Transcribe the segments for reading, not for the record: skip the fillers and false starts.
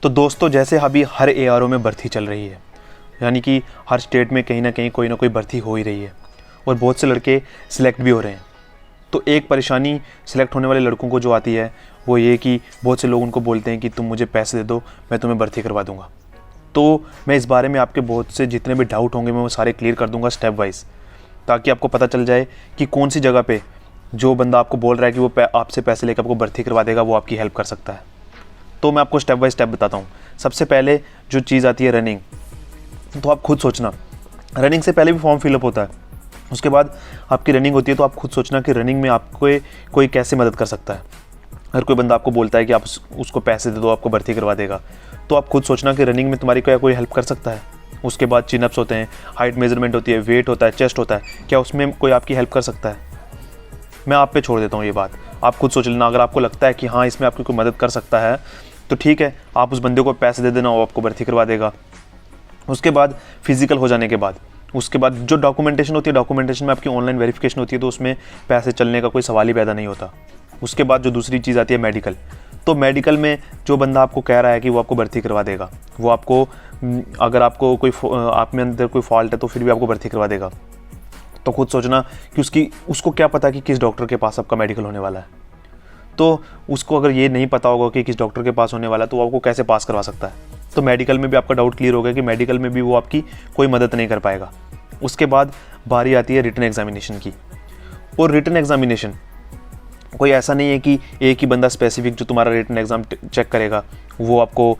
तो दोस्तों, जैसे अभी हर एआरओ में भर्ती चल रही है, यानी कि हर स्टेट में कहीं ना कहीं कोई ना कोई भर्ती हो ही रही है और बहुत से लड़के सिलेक्ट भी हो रहे हैं। तो एक परेशानी सिलेक्ट होने वाले लड़कों को जो आती है वो ये कि बहुत से लोग उनको बोलते हैं कि तुम मुझे पैसे दे दो, मैं तुम्हें भर्ती करवा दूंगा। तो मैं इस बारे में आपके बहुत से जितने भी डाउट होंगे मैं वो सारे क्लियर कर दूंगा स्टेप वाइज, ताकि आपको पता चल जाए कि कौन सी जगह पे जो बंदा आपको बोल रहा है कि वो आपसे पैसे लेकर आपको भर्ती करवा देगा, वो आपकी हेल्प कर सकता है। तो मैं आपको स्टेप बाय स्टेप बताता हूँ। सबसे पहले जो चीज़ आती है रनिंग, तो आप खुद सोचना, रनिंग से पहले भी फॉर्म फिलअप होता है, उसके बाद आपकी रनिंग होती है। तो आप खुद सोचना कि रनिंग में आपको कोई कैसे मदद कर सकता है। अगर कोई बंदा आपको बोलता है कि आप उसको पैसे दे दो, आपको भर्ती करवा देगा, तो आप खुद सोचना कि रनिंग में तुम्हारी क्या कोई हेल्प कर सकता है। उसके बाद चिनअप्स होते हैं, हाइट मेजरमेंट होती है, वेट होता है, चेस्ट होता है, क्या उसमें कोई आपकी हेल्प कर सकता है। मैं आप पे छोड़ देता हूँ ये बात, आप खुद सोच लेना। अगर आपको लगता है कि हाँ इसमें आपकी कोई मदद कर सकता है तो ठीक है, आप उस बंदे को पैसे दे देना, वो आपको भर्ती करवा देगा। उसके बाद फिजिकल हो जाने के बाद, उसके बाद जो डॉक्यूमेंटेशन होती है, डॉक्यूमेंटेशन में आपकी ऑनलाइन वेरिफिकेशन होती है, तो उसमें पैसे चलने का कोई सवाल ही पैदा नहीं होता। उसके बाद जो दूसरी चीज़ आती है मेडिकल, तो मेडिकल में जो बंदा आपको कह रहा है कि वो आपको भर्ती करवा देगा, वो आपको अगर आपको कोई आप में अंदर कोई फॉल्ट है तो फिर भी आपको भर्ती करवा देगा। तो खुद सोचना कि उसको क्या पता कि किस डॉक्टर के पास आपका मेडिकल होने वाला है। तो उसको अगर ये नहीं पता होगा कि किस डॉक्टर के पास होने वाला है तो वो आपको कैसे पास करवा सकता है। तो मेडिकल में भी आपका डाउट क्लियर हो गया कि मेडिकल में भी वो आपकी कोई मदद नहीं कर पाएगा। उसके बाद बारी आती है रिटन एग्जामिनेशन की। और रिटन एग्जामिनेशन कोई ऐसा नहीं है कि एक ही बंदा स्पेसिफिक जो तुम्हारा रिटन एग्ज़ाम चेक करेगा वो आपको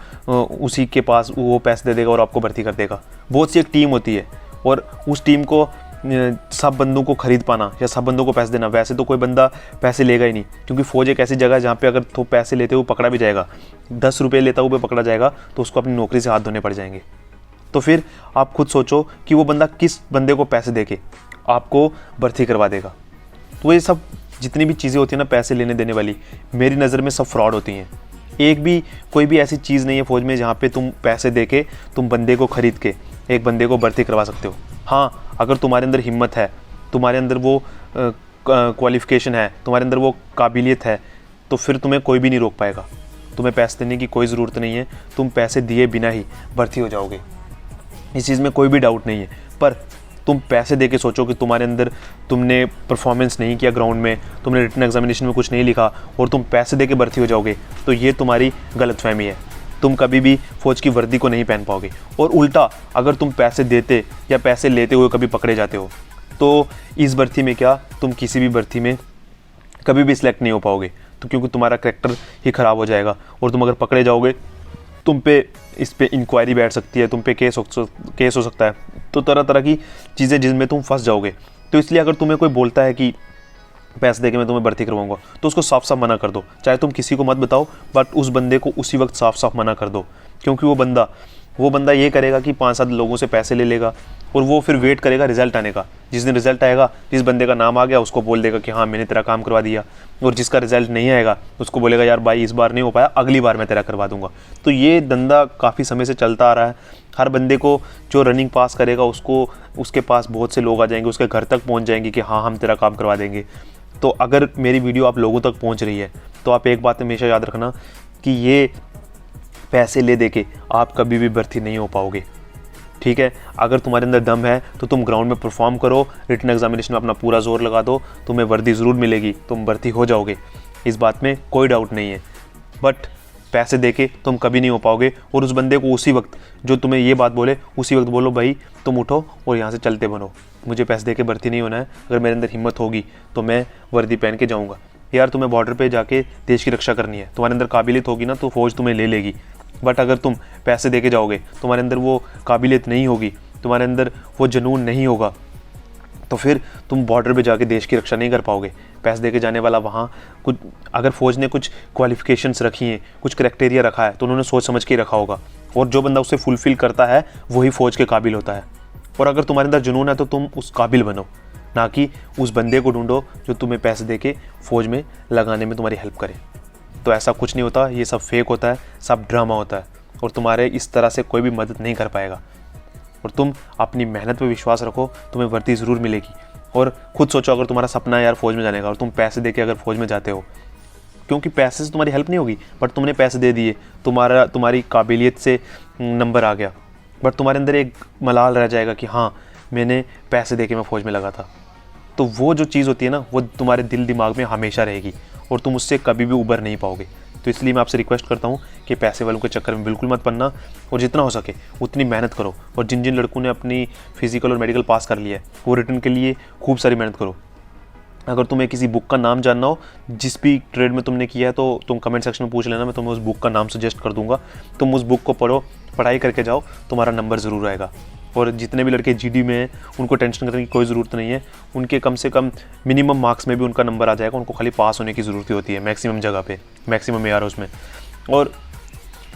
उसी के पास वो पैसे दे देगा और आपको भर्ती कर देगा। बहुत सी एक टीम होती है और उस टीम को सब बंदों को खरीद पाना या सब बंदों को पैसे देना, वैसे तो कोई बंदा पैसे लेगा ही नहीं, क्योंकि फ़ौज एक ऐसी जगह है जहाँ पे अगर तो पैसे लेते हुए पकड़ा भी जाएगा, 10 रुपये लेता हुआ पकड़ा जाएगा तो उसको अपनी नौकरी से हाथ धोने पड़ जाएंगे। तो फिर आप खुद सोचो कि वो बंदा किस बंदे को पैसे दे के आपको भर्ती करवा देगा। तो ये सब जितनी भी चीज़ें होती हैं ना पैसे लेने देने वाली, मेरी नज़र में सब फ्रॉड होती हैं। एक भी कोई भी ऐसी चीज़ नहीं है फ़ौज में जहाँ पे तुम पैसे दे के तुम बंदे को खरीद के एक बंदे को भर्ती करवा सकते हो। हाँ, अगर तुम्हारे अंदर हिम्मत है, तुम्हारे अंदर वो क्वालिफ़िकेशन है, तुम्हारे अंदर वो काबिलियत है, तो फिर तुम्हें कोई भी नहीं रोक पाएगा। तुम्हें पैसे देने की कोई ज़रूरत नहीं है, तुम पैसे दिए बिना ही भर्ती हो जाओगे, इस चीज़ में कोई भी डाउट नहीं है। पर तुम पैसे दे के सोचो कि तुम्हारे अंदर तुमने परफॉर्मेंस नहीं किया ग्राउंड में, तुमने रिटन एग्जामिनेशन में कुछ नहीं लिखा और तुम पैसे दे के भर्ती हो जाओगे, तो ये तुम्हारी गलतफहमी है। तुम कभी भी फ़ौज की वर्दी को नहीं पहन पाओगे। और उल्टा, अगर तुम पैसे देते या पैसे लेते हुए कभी पकड़े जाते हो तो इस भर्ती में क्या तुम किसी भी भर्ती में कभी भी सिलेक्ट नहीं हो पाओगे, तो क्योंकि तुम्हारा करैक्टर ही ख़राब हो जाएगा। और तुम अगर पकड़े जाओगे, तुम पे इस पे इंक्वायरी बैठ सकती है, तुम पे केस हो सकता है, तो तरह तरह की चीज़ें जिनमें तुम फंस जाओगे। तो इसलिए अगर तुम्हें कोई बोलता है कि पैसे देके मैं तुम्हें भर्ती करवाऊंगा, तो उसको साफ साफ मना कर दो। चाहे तुम किसी को मत बताओ, बट उस बंदे को उसी वक्त साफ साफ मना कर दो, क्योंकि वो बंदा ये करेगा कि 5-7 लोगों से पैसे ले लेगा और वो फिर वेट करेगा रिजल्ट आने का। जिस दिन रिजल्ट आएगा, जिस बंदे का नाम आ गया उसको बोल देगा कि हाँ मैंने तेरा काम करवा दिया, और जिसका रिजल्ट नहीं आएगा उसको बोलेगा यार भाई इस बार नहीं हो पाया, अगली बार मैं तेरा करवा दूंगा। तो ये धंधा काफ़ी समय से चलता आ रहा है। हर बंदे को जो रनिंग पास करेगा उसके पास बहुत से लोग आ जाएंगे, उसके घर तक पहुँच जाएंगे कि हाँ हम तेरा काम करवा देंगे। तो अगर मेरी वीडियो आप लोगों तक पहुंच रही है तो आप एक बात हमेशा याद रखना कि ये पैसे ले दे के आप कभी भी भर्ती नहीं हो पाओगे, ठीक है। अगर तुम्हारे अंदर दम है तो तुम ग्राउंड में परफॉर्म करो, रिटन एग्जामिनेशन में अपना पूरा जोर लगा दो, तुम्हें वर्दी ज़रूर मिलेगी, तुम भर्ती हो जाओगे, इस बात में कोई डाउट नहीं है। बट पैसे दे के तुम कभी नहीं हो पाओगे। और उस बंदे को उसी वक्त जो तुम्हें ये बात बोले उसी वक्त बोलो भाई तुम उठो और यहाँ से चलते बनो, मुझे पैसे दे के भर्ती नहीं होना है, अगर मेरे अंदर हिम्मत होगी तो मैं वर्दी पहन के जाऊँगा। यार तुम्हें बॉर्डर पे जाके देश की रक्षा करनी है, तुम्हारे अंदर काबिलियत होगी ना तो फ़ौज तुम्हें ले लेगी। बट अगर तुम पैसे दे के जाओगे, तुम्हारे अंदर वो काबिलियत नहीं होगी, तुम्हारे अंदर वो जुनून नहीं होगा, तो फिर तुम बॉर्डर पे जाके देश की रक्षा नहीं कर पाओगे। पैसे दे के जाने वाला वहाँ कुछ, अगर फ़ौज ने कुछ क्वालिफ़िकेशंस रखी हैं, कुछ क्राइटेरिया रखा है, तो उन्होंने सोच समझ के रखा होगा, और जो बंदा उसे फुलफ़िल करता है वही फ़ौज के काबिल होता है। और अगर तुम्हारे अंदर जुनून है तो तुम उस काबिल बनो, ना कि उस बंदे को ढूंढो जो तुम्हें पैसे दे के फ़ौज में लगाने में तुम्हारी हेल्प करे। तो ऐसा कुछ नहीं होता, ये सब फेक होता है, सब ड्रामा होता है, और तुम्हारे इस तरह से कोई भी मदद नहीं कर पाएगा। और तुम अपनी मेहनत पे विश्वास रखो, तुम्हें वर्दी ज़रूर मिलेगी। और खुद सोचो, अगर तुम्हारा सपना है यार फ़ौज में जाने का और तुम पैसे दे के अगर फ़ौज में जाते हो, क्योंकि पैसे से तुम्हारी हेल्प नहीं होगी, बट तुमने पैसे दे दिए, तुम्हारी काबिलियत से नंबर आ गया, बट तुम्हारे अंदर एक मलाल रह जाएगा कि हाँ मैंने पैसे दे के मैं फ़ौज में लगा था। तो वो जो चीज़ होती है ना, वो तुम्हारे दिल दिमाग में हमेशा रहेगी और तुम उससे कभी भी उबर नहीं पाओगे। तो इसलिए मैं आपसे रिक्वेस्ट करता हूँ कि पैसे वालों के चक्कर में बिल्कुल मत पड़ना और जितना हो सके उतनी मेहनत करो। और जिन जिन लड़कों ने अपनी फिजिकल और मेडिकल पास कर लिया है, वो रिटर्न के लिए खूब सारी मेहनत करो। अगर तुम्हें किसी बुक का नाम जानना हो, जिस भी ट्रेड में तुमने किया है, तो तुम कमेंट सेक्शन में पूछ लेना, मैं तुम्हें उस बुक का नाम सजेस्ट कर दूंगा। तुम उस बुक को पढ़ो, पढ़ाई करके जाओ, तुम्हारा नंबर ज़रूर आएगा। और जितने भी लड़के जीडी में हैं, उनको टेंशन करने की कोई ज़रूरत नहीं है। उनके कम से कम मिनिमम मार्क्स में भी उनका नंबर आ जाएगा। उनको खाली पास होने की ज़रूरत होती है मैक्सिमम जगह पे, मैक्सिमम AROs में। और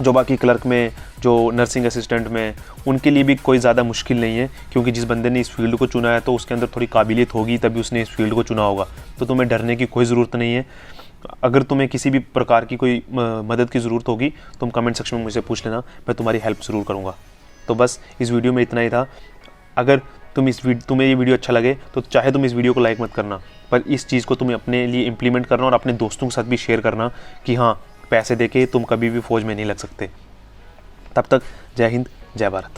जो बाकी क्लर्क में, जो नर्सिंग असिस्टेंट में, उनके लिए भी कोई ज़्यादा मुश्किल नहीं है, क्योंकि जिस बंदे ने इस फील्ड को चुना है तो उसके अंदर थोड़ी काबिलियत होगी, तभी उसने इस फील्ड को चुना होगा। तो तुम्हें डरने की कोई ज़रूरत नहीं है। अगर तुम्हें किसी भी प्रकार की कोई मदद की ज़रूरत होगी, तुम कमेंट सेक्शन में मुझसे पूछ लेना, मैं तुम्हारी हेल्प ज़रूर करूँगा। तो बस इस वीडियो में इतना ही था। अगर तुम्हें ये वीडियो अच्छा लगे तो चाहे तुम इस वीडियो को लाइक मत करना, पर इस चीज़ को तुम्हें अपने लिए इम्प्लीमेंट करना और अपने दोस्तों के साथ भी शेयर करना कि हाँ, पैसे देके तुम कभी भी फ़ौज में नहीं लग सकते। तब तक जय हिंद, जय भारत।